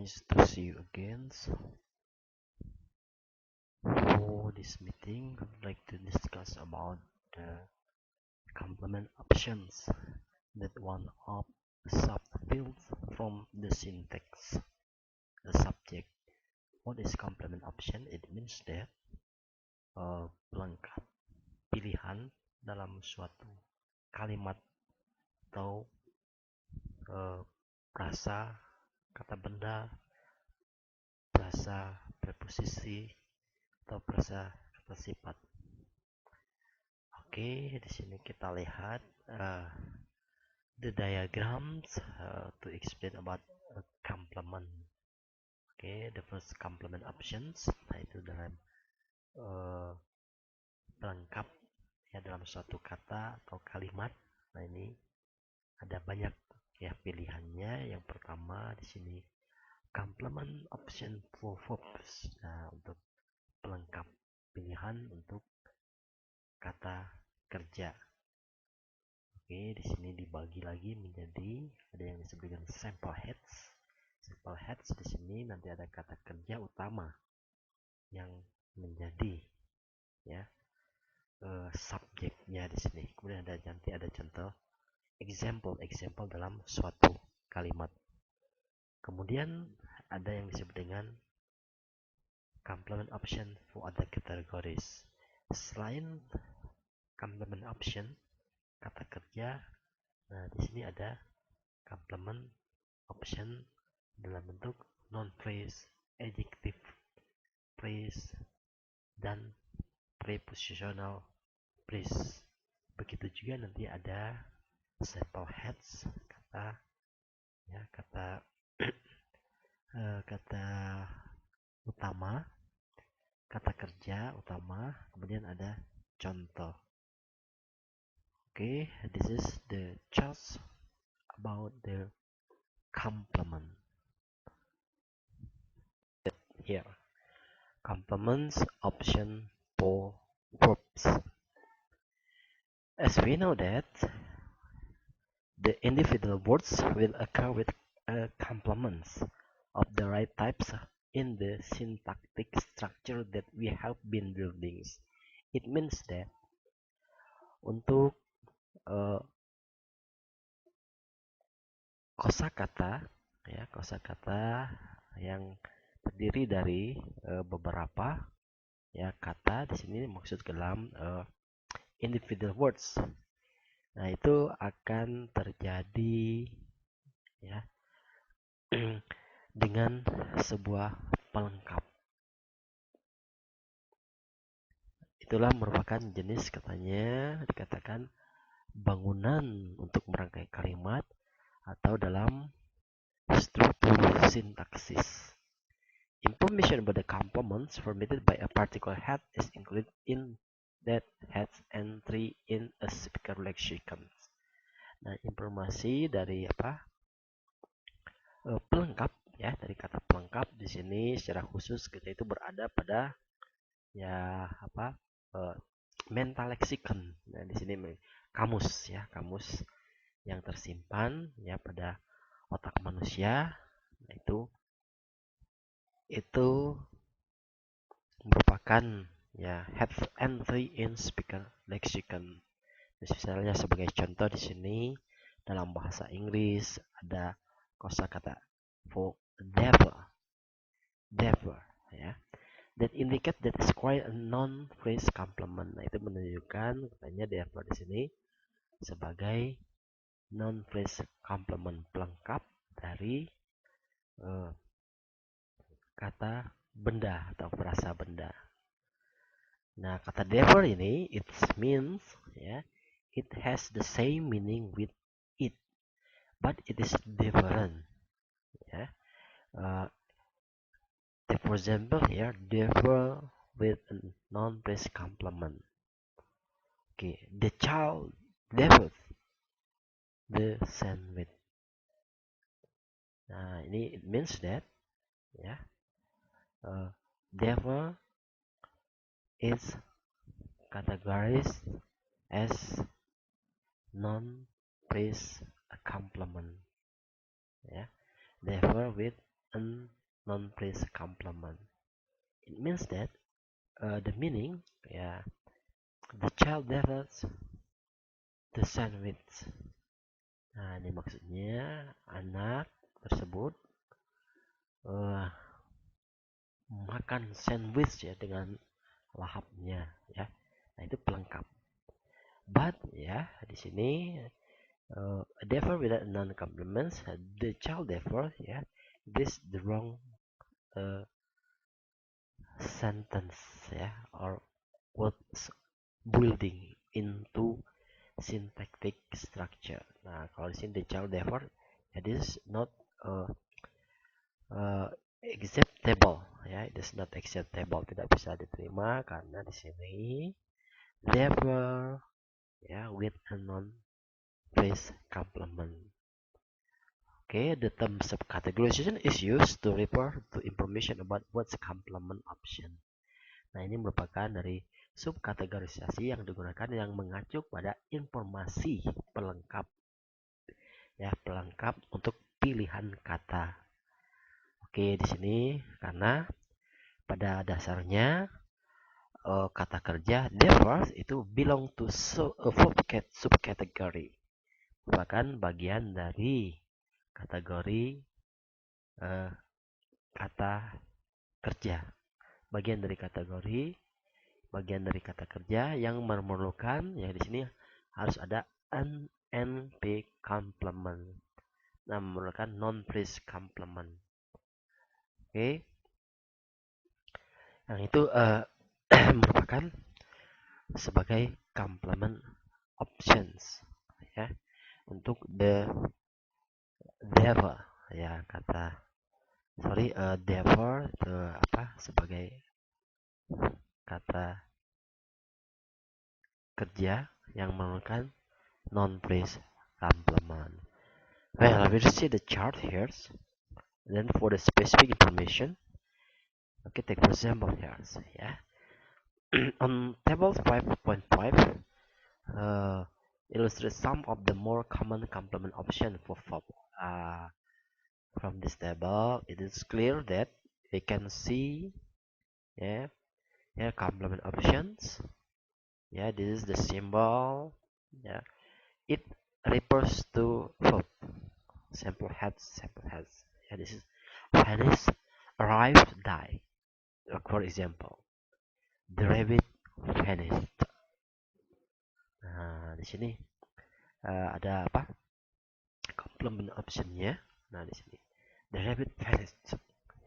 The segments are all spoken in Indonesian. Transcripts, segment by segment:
Nice to see you again. For this meeting, I would like to discuss about the complement options that one of subfields from the syntax. The subject. What is complement option? It means that pelengkap pilihan dalam suatu kalimat atau frasa, kata benda, frasa preposisi atau frasa kata sifat. Oke, di sini kita lihat the diagrams to explain about complement. Oke, the first complement options, yaitu dalam pelengkap ya dalam suatu kata atau kalimat. Nah, ini ada banyak ya pilihannya. Yang pertama di sini complement option for verbs. Nah, untuk pelengkap pilihan untuk kata kerja. Oke, di sini dibagi lagi menjadi ada yang disebut dengan sample heads. Sample heads di sini nanti ada kata kerja utama yang menjadi ya subjeknya di sini. Kemudian nanti ada contoh example dalam suatu kalimat. Kemudian ada yang disebut dengan complement option for other categories. Selain complement option kata kerja, nah di sini ada complement option dalam bentuk noun phrase, adjective phrase, dan prepositional phrase. Begitu juga nanti ada sample heads kata ya kata utama, kata kerja utama, kemudian ada contoh. Okay, this is the chart about the complement. Here, complements option for verbs. As we know that the individual words will occur with complements of the right types in the syntactic structure that we have been building. It means that untuk kosakata yang terdiri dari beberapa ya kata, di sini maksud dalam individual words. Nah, itu akan terjadi ya dengan sebuah pelengkap. Itulah merupakan jenis katanya dikatakan bangunan untuk merangkai kalimat atau dalam struktur sintaksis. Information about the complements formatted by a particular head is included in that head's entry in a speaker lexicon. Nah, informasi dari pelengkap ya, dari kata pelengkap di sini secara khusus kita itu berada pada ya mental lexicon. Nah, di sini kamus ya, kamus yang tersimpan ya pada otak manusia. Nah, itu merupakan ya head entry in speaker lexicon. Misalnya sebagai contoh di sini dalam bahasa Inggris ada kosakata for devil ya, that indicate that is quite a non phrase complement. Nah, itu menunjukkan katanya devil di sini sebagai non phrase complement, pelengkap dari kata benda atau frasa benda. Nah, kata devil ini it means ya, it has the same meaning with it, but it is different ya. For example here, devil with a non-phrase complement. Okay, the child devil the sandwich. Nah, ini it means that ya devil is categorized as non-phrase complement ya, devil with a non-phrase complement. It means that the meaning, ya, the child develops the sandwich. Nah, ini maksudnya anak tersebut uh, makan sandwich ya dengan lahapnya ya. Nah, itu pelengkap. But ya di sini therefore without non-complements, the child therefore ya, this the wrong uh, sentence ya, or words building into syntactic structure. Nah, kalau di sini the child therefore ya, this is not uh, acceptable ya, it is not acceptable, tidak bisa diterima karena di sini therefore ya with a non phrase complement. Okay, the term subcategorization is used to refer to information about what's complement option. Nah, ini merupakan dari subkategorisasi yang digunakan yang mengacu pada informasi pelengkap ya, pelengkap untuk pilihan kata. Oke, di sini karena pada dasarnya kata kerja therefore itu belong to subcategory, merupakan bagian dari kategori kata kerja, bagian dari kata kerja yang memerlukan ya, di sini harus ada an NP complement, nah memerlukan non phrase complement. Oke, yang itu merupakan sebagai complement options ya untuk the therefore ya, kata therefore itu sebagai kata kerja yang memerlukan non phrase complement. Well, we see the chart here. Then for the specific information, okay, take for example here. Yeah, on table 5.5, illustrates some of the more common complement options for FOB. From this table, it is clear that we can see, yeah, here complement options. Yeah, this is the symbol. Yeah, it refers to verb. Sample heads. Yeah, this is vanished, arrived, die. For example, the rabbit vanished. Nah, di sini ada apa? Complement optionnya. Nah, di sini the rabbit vanished.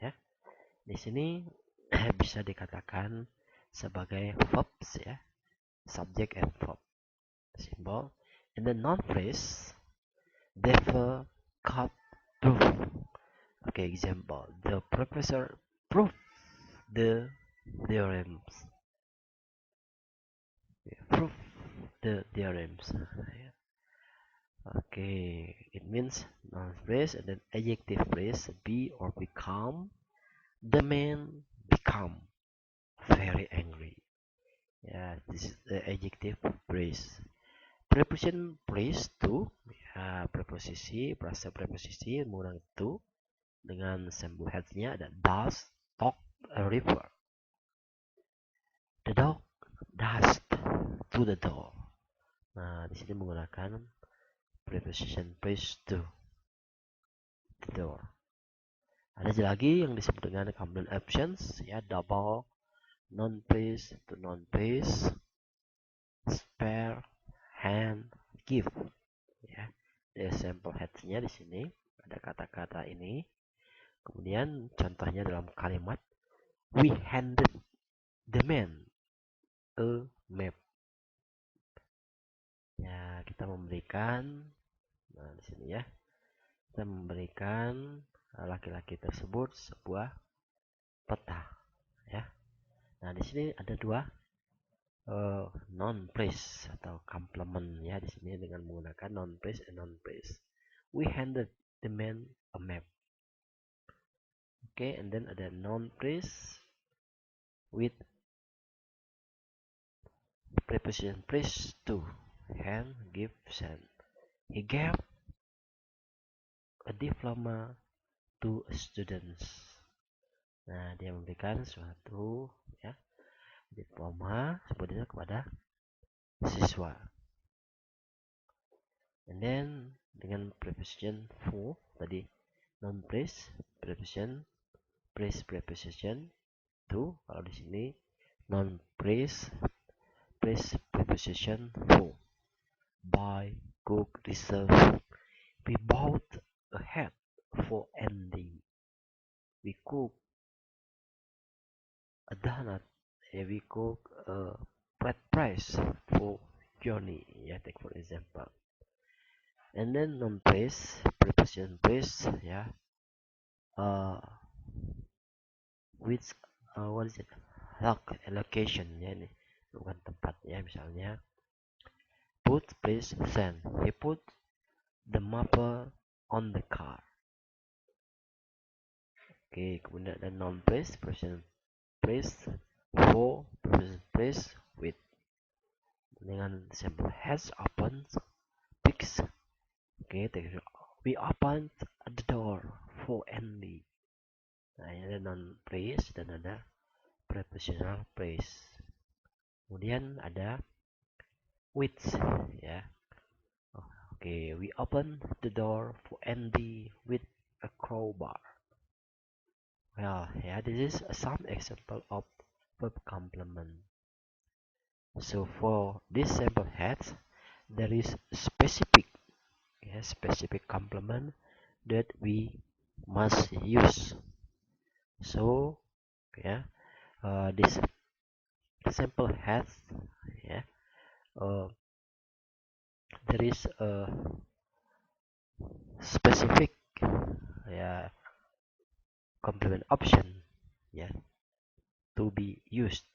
Ya, di sini bisa dikatakan sebagai verbs ya, subject and verb symbol. In the non phrase, therefore, caught, proof. Okay, example, the professor proved the theorems. Prove the theorems. Okay, it means noun phrase and then adjective phrase, be or become. The man become very angry. Yeah, this is the adjective phrase. Preposition phrase to, ya, preposisi, frasa preposisi menggunakan to dengan symbol heads-nya ada does, talk, a river. The dog dashed to the door. Nah, di sini menggunakan preposition phrase to the door. Ada lagi yang disebut dengan complement options ya, double, non phrase to non phrase, spare, hand, give ya. The sample heads-nya di sini ada kata-kata ini. Kemudian contohnya dalam kalimat we handed the man a map. Ya, kita memberikan, nah di sini ya, kita memberikan laki-laki tersebut sebuah peta ya. Nah, di sini ada dua non phrase atau complement ya, di sini dengan menggunakan non phrase and non phrase. We handed the man a map. Okay, and then ada non phrase with preposition phrase to, hand, give, send. He gave a diploma to students. Nah, dia memberikan suatu ya diploma sebetulnya kepada siswa. And then dengan preposition for tadi non praise preposition praise preposition to, kalau di sini non praise praise preposition for. Buy, cook, reserve. We bought a hat for Andy. We cook a donut. Yeah, we cook a bread price for Johnny. Yeah, take for example. And then non praise preposition praise. Yeah. Which what is it? Allocation. Ya, ini bukan tempat ya, misalnya put place send. He put the mapper on the car. Oke, kemudian ada non praise preposition praise for preposition praise with. Dengan simple has opened fix. Oke, we opened the door for Andy. Nah, ini ada non praise dan ada prepositional praise. Kemudian ada with ya. Oke, we open the door for Andy with a crowbar. Well, yeah, this is some example of verb complement. So for this sample heads, there is specific complement that we must use. So yeah, this sample heads, yeah, there is a specific yeah complement option yeah to be used,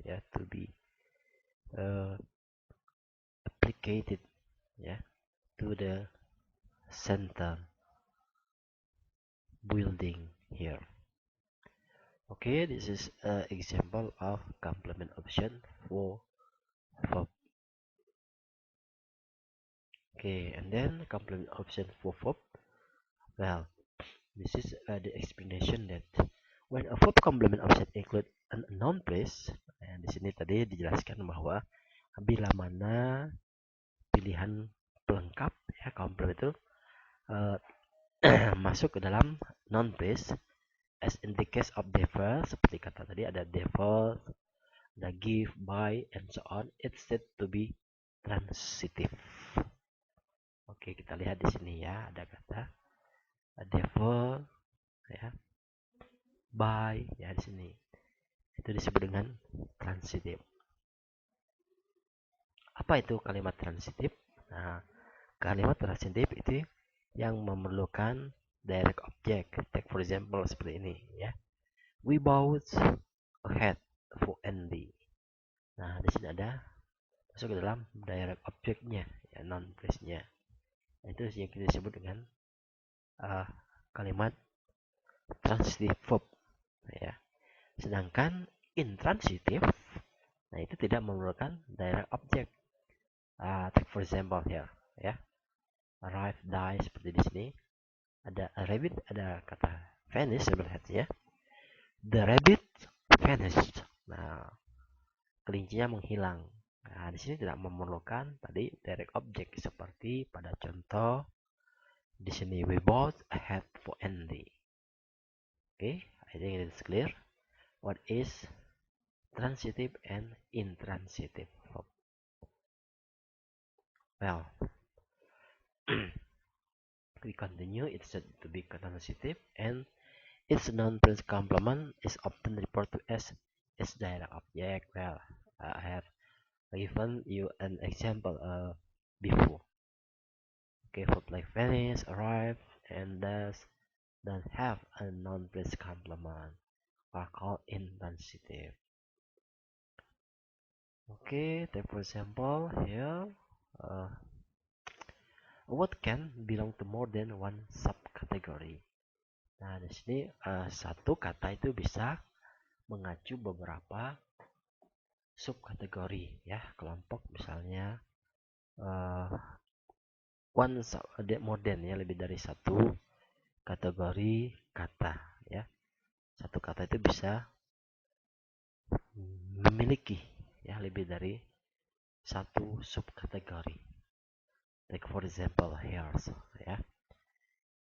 yeah, to be applied yeah to the center building here. Okay, this is an example of complement option for verb. Okay, and then complement option for verb. Well, this is the explanation that when a verb complement option include a noun phrase, di sini tadi dijelaskan bahwa bila mana pilihan pelengkap ya complement itu masuk ke dalam noun phrase, as in the case of devil, seperti kata tadi ada devil, ada give, buy, and so on, it's said to be transitive. Oke, kita lihat di sini ya, ada kata devil ya, buy ya di sini. Itu disebut dengan transitive. Apa itu kalimat transitive? Nah, kalimat transitive itu yang memerlukan direct object. Take for example seperti ini ya. We bought a hat for Andy. Nah, di sini ada masuk ke dalam direct objectnya, ya, non phrase-nya. Nah, itu yang kita sebut dengan kalimat transitive verb, ya. Sedangkan intransitive, nah itu tidak memerlukan direct object. Take for example here, ya. Arrive, die seperti di sini. Ada a rabbit, ada kata vanish sebenarnya. The rabbit vanished. Nah, kelincinya menghilang. Nah, di sini tidak memerlukan tadi direct object seperti pada contoh di sini we bought a hat for Andy. Okay, I think it is clear what is transitive and intransitive verb. Well, we continue. It's said to be transitive and its non-phrase complement is often referred to as its direct object. Well, I have given you an example before. Okay, verb like vanish, arrive, and thus don't have a non-phrase complement are called intransitive. Okay, take for example here. A word can belong to more than one subcategory. Nah, di sini satu kata itu bisa mengacu beberapa subkategori ya, kelompok misalnya one more than ya, lebih dari satu kategori kata ya. Satu kata itu bisa memiliki ya lebih dari satu subkategori. Like for example here, so, ya.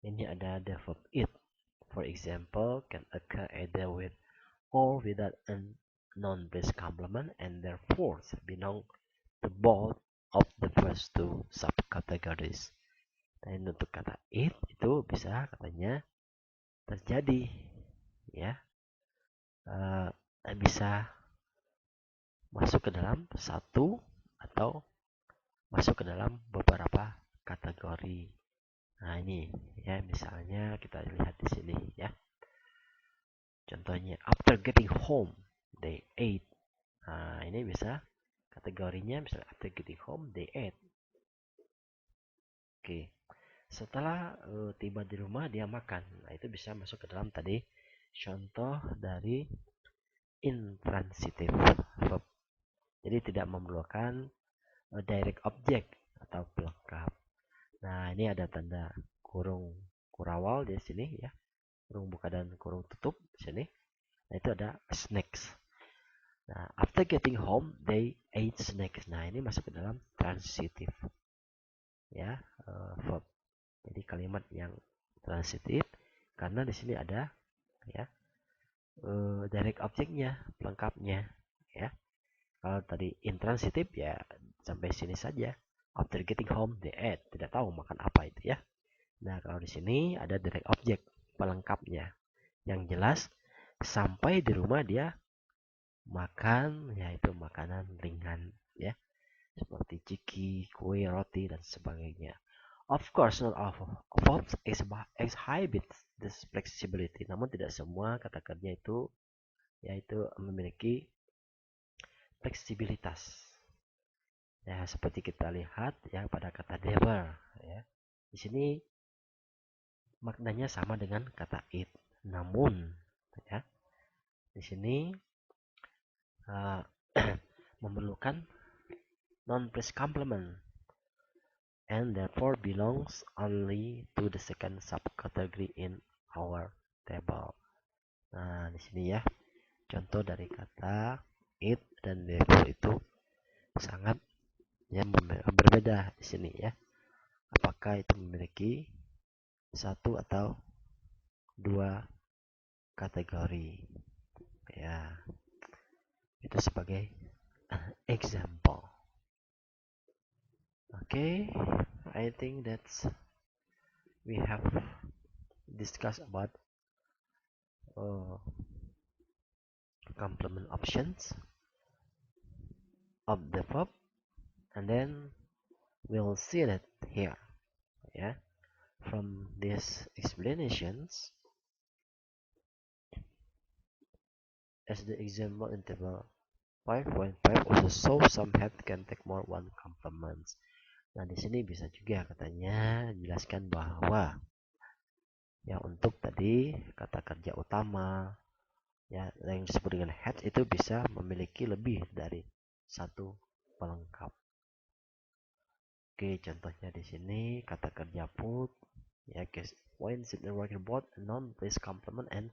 Ini ada the verb it. For example, can occur either with or without a non-base complement and therefore belong to both of the first two subcategories. Dan untuk kata it itu bisa katanya terjadi ya, bisa masuk ke dalam satu atau masuk ke dalam beberapa kategori. Nah ini ya, misalnya kita lihat di sini ya. Contohnya after getting home they ate. Nah ini bisa kategorinya misalnya after getting home they ate. Oke. Setelah tiba di rumah dia makan. Nah itu bisa masuk ke dalam tadi contoh dari intransitive verb. Jadi tidak memerlukan direct object atau pelengkap. Nah, ini ada tanda kurung kurawal di sini ya. Kurung buka dan kurung tutup di sini. Nah, itu ada snacks. Nah, after getting home they ate snacks. Nah, ini masuk ke dalam transitive ya, verb. Jadi kalimat yang transitive karena di sini ada ya direct objeknya, pelengkapnya ya. Kalau tadi intransitive ya sampai sini saja. After getting home they ate, tidak tahu makan apa itu ya. Nah, kalau di sini ada direct object, pelengkapnya. Yang jelas sampai di rumah dia makan, yaitu makanan ringan ya. Seperti ciki, kue, roti dan sebagainya. Of course, not all verbs exhibit this flexibility. Namun tidak semua kata kerja itu yaitu memiliki fleksibilitas. Ya, seperti kita lihat ya pada kata never ya. Di sini maknanya sama dengan kata it. Namun ya, di sini memerlukan non-phrase complement and therefore belongs only to the second subcategory in our table. Nah, di sini ya contoh dari kata it dan never itu sangat ya berbeda di sini ya. Apakah itu memiliki satu atau dua kategori ya, itu sebagai example. Okay, I think that's we have discussed about complement options of the verb, and then we'll see that here yeah, from these explanations as the example in table 5.5 also show some head can take more one complements. Nah, di sini bisa juga katanya jelaskan bahwa ya untuk tadi kata kerja utama ya yang disebut dengan head itu bisa memiliki lebih dari satu pelengkap. Oke, contohnya di sini kata kerja put ya guys, when sit the worker board non place complement and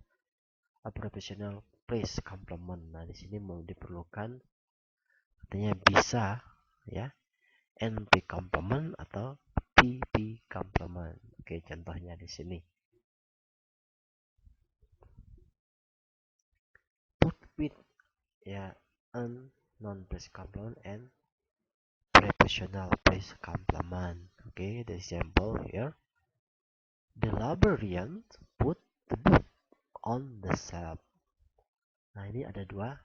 a professional place complement. Nah, di sini mau diperlukan katanya bisa ya NP complement atau PP complement. Oke, contohnya di sini. Put with ya an non-place complement and prepositional place complement. Okay, the example here. The librarian put the book on the shelf. Nah, ini ada dua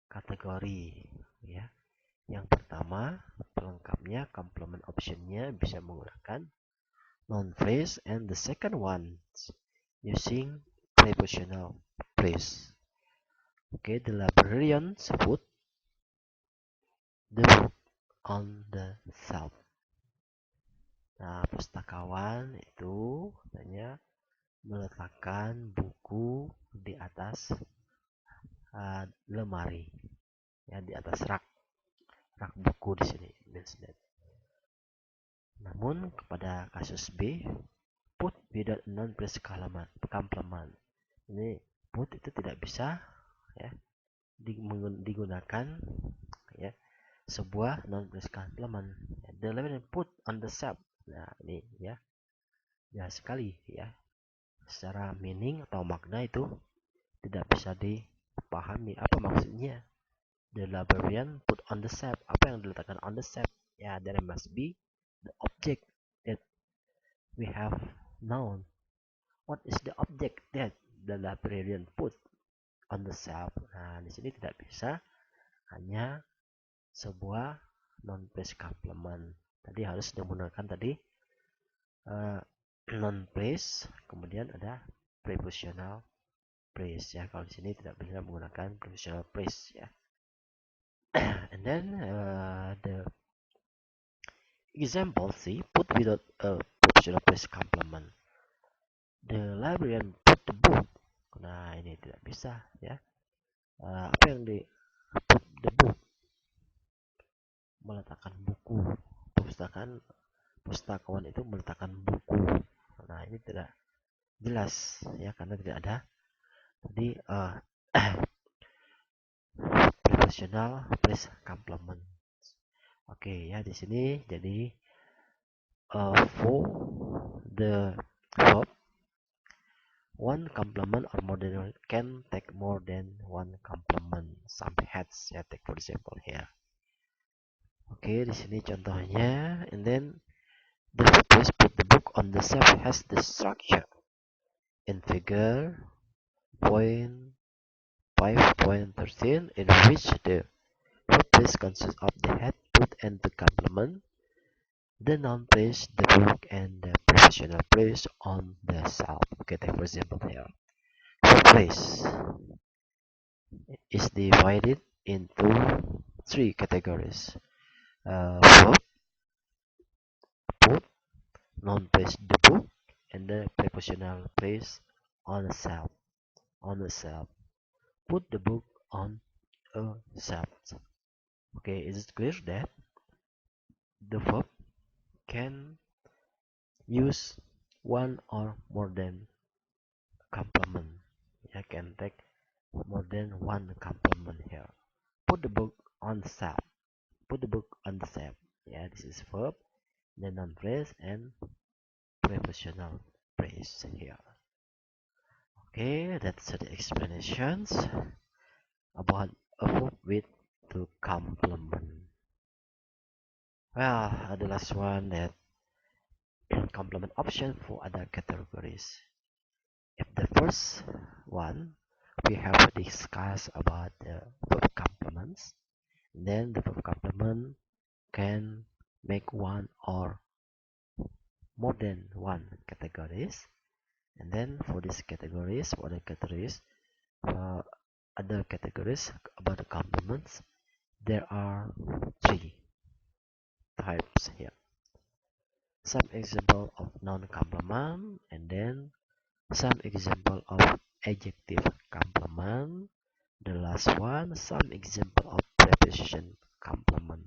kategori ya. Yang pertama, pelengkapnya complement optionnya bisa menggunakan noun phrase, and the second one using prepositional phrase. Okay, the librarian put the book on the shelf. Nah, pustakawan itu hanya meletakkan buku di atas lemari, ya di atas rak buku di sini. Namun kepada kasus B, put without non-phrase complement. Ini put itu tidak bisa ya digunakan ya sebuah non-phrase complement. The level put on the sub. Nah ini ya jelas sekali ya secara meaning atau makna itu tidak bisa dipahami apa maksudnya. The librarian put on the shelf. Apa yang diletakkan on the shelf? Ya, there must be the object that we have known. What is the object that the librarian put on the shelf? Nah, di sini tidak bisa hanya sebuah non-phrase complement. Tadi harus menggunakan tadi non-phrase, kemudian ada prepositional phrase ya. Kalau di sini tidak bisa menggunakan prepositional phrase ya. And then the example C, put without a prepositional phrase complement. The librarian put the book. Nah ini tidak bisa ya. Apa yang di put the book? Meletakkan buku. Pustakawan itu meletakkan buku. Nah ini tidak jelas ya karena tidak ada tadi prepositional phrase complement. Oke ya di sini jadi for the verb one complement or more than one can take more than one complement. Some heads ya take for example here. Oke di sini contohnya and then the phrase put the book on the shelf has the structure in figure point 5.13 in which the phrase consists of the head put and the complement, the noun place, the book, and the prepositional place on the shelf. Okay, take for example here. The place is divided into three categories. Verb, put, noun place, the book, and the prepositional place on the shelf. On the shelf. Put the book on a shelf. Okay, is it clear that the verb can use one or more than complement? I can take more than one complement here. Put the book on the shelf. Put the book on the shelf. Yeah, this is verb, the noun phrase, and prepositional phrase here. Okay, that's the explanations about a verb with to complement. Well, the last one that complement option for other categories. If the first one we have discussed about the verb complements, then the verb complement can make one or more than one categories. And then for these categories, other categories about the complements, there are three types here. Some example of non-complement, and then some example of adjective complement. The last one, some example of preposition complement.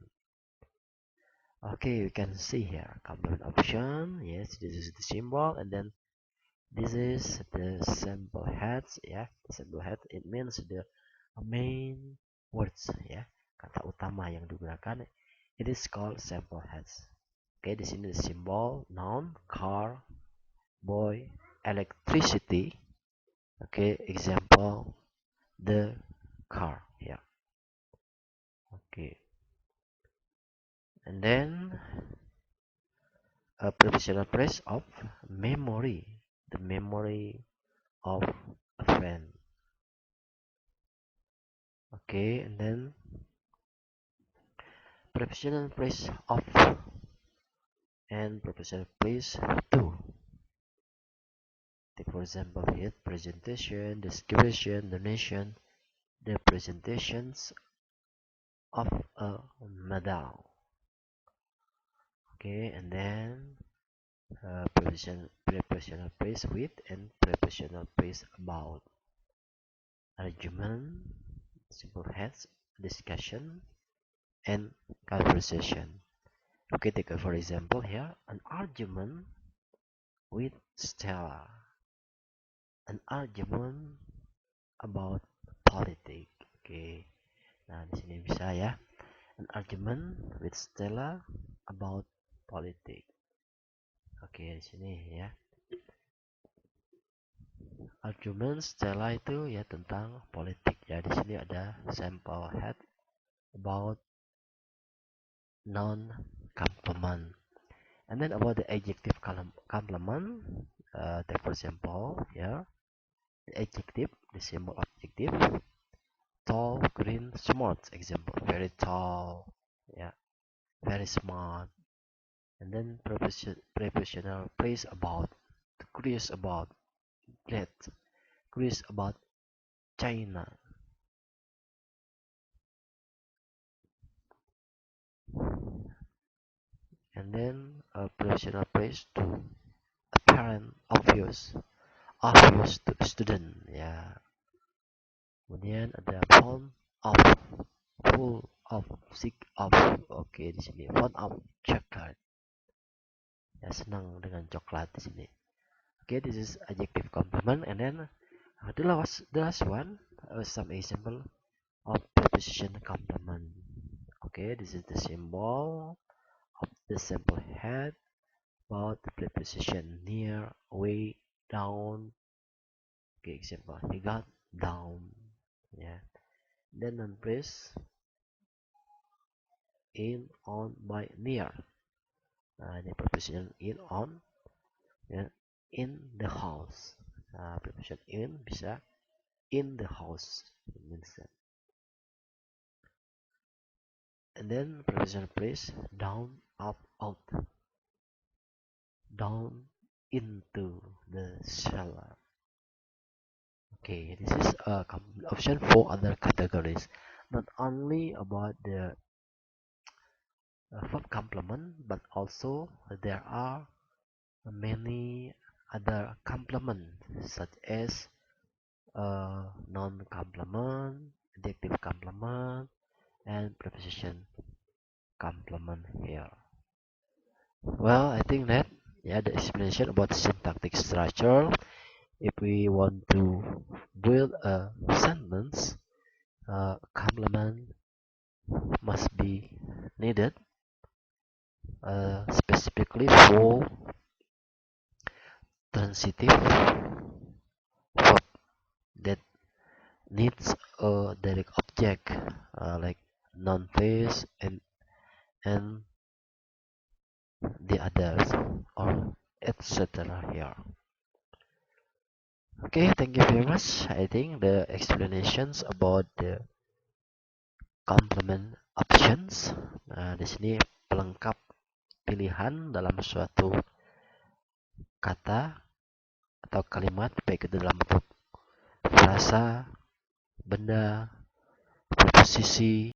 Okay, you can see here complement option. Yes, this is the symbol, and then this is the sample heads. Yeah, the sample head it means the main words. Ya, kata utama yang digunakan. It is called sample heads. Oke, di sini the symbol noun, car, boy, electricity. Okay, example the car. Yeah. Okay. And then a prepositional phrase of memory, the memory of a friend. Okay, and then prepositional phrase of and prepositional phrase to. Take for example here presentation, description, donation, the presentations of a medal. Okay, and then prepositional phrase with and prepositional phrase about. Argument, simple heads, discussion, and conversation. Okay, take for example here an argument with Stella. An argument about politics. Oke. Nah, di sini bisa ya. An argument with Stella about politics. Oke, di sini ya. Argument Stella itu ya tentang politik ya. Di sini ada sample head about non-complement. And then about the adjective complement, take for example, yeah, the adjective, the symbol adjective, tall, green, smart. Example, very tall, yeah, very smart. And then prepositional praise about, curious about, glad, curious about China. And then prepositional praise to apparent, obvious, obvious to student, ya. Kemudian ada fond of, full of, sick of. Oke, di sini fond of chocolate. Ya, senang dengan coklat di sini. Okay, this is adjective complement, and then the last one, some example of preposition complement. Okay, this is the symbol of the sample head about the preposition near, way, down. Okay, example, he got down. Yeah, then non-phrase in, on, by, near. Nah, ini preposition in, on, ya, in the house. Nah, preposition in bisa in the house, means that. And then preposition place, down, up, out, down into the cellar. Okay, this is a option for other categories, not only about the verb complement, but also there are many other complement, such as non-complement, adjective complement, and preposition complement here. Well, I think that, yeah, the explanation about syntactic structure. If we want to build a sentence, complement must be needed, specifically for transitive verb that needs a direct object, like noun phrase and the others, or etc. here. Okay, thank you very much. I think the explanations about the complement options. Nah, di sini pelengkap pilihan dalam suatu kata atau kalimat, baik itu dalam bentuk frasa, benda, preposisi,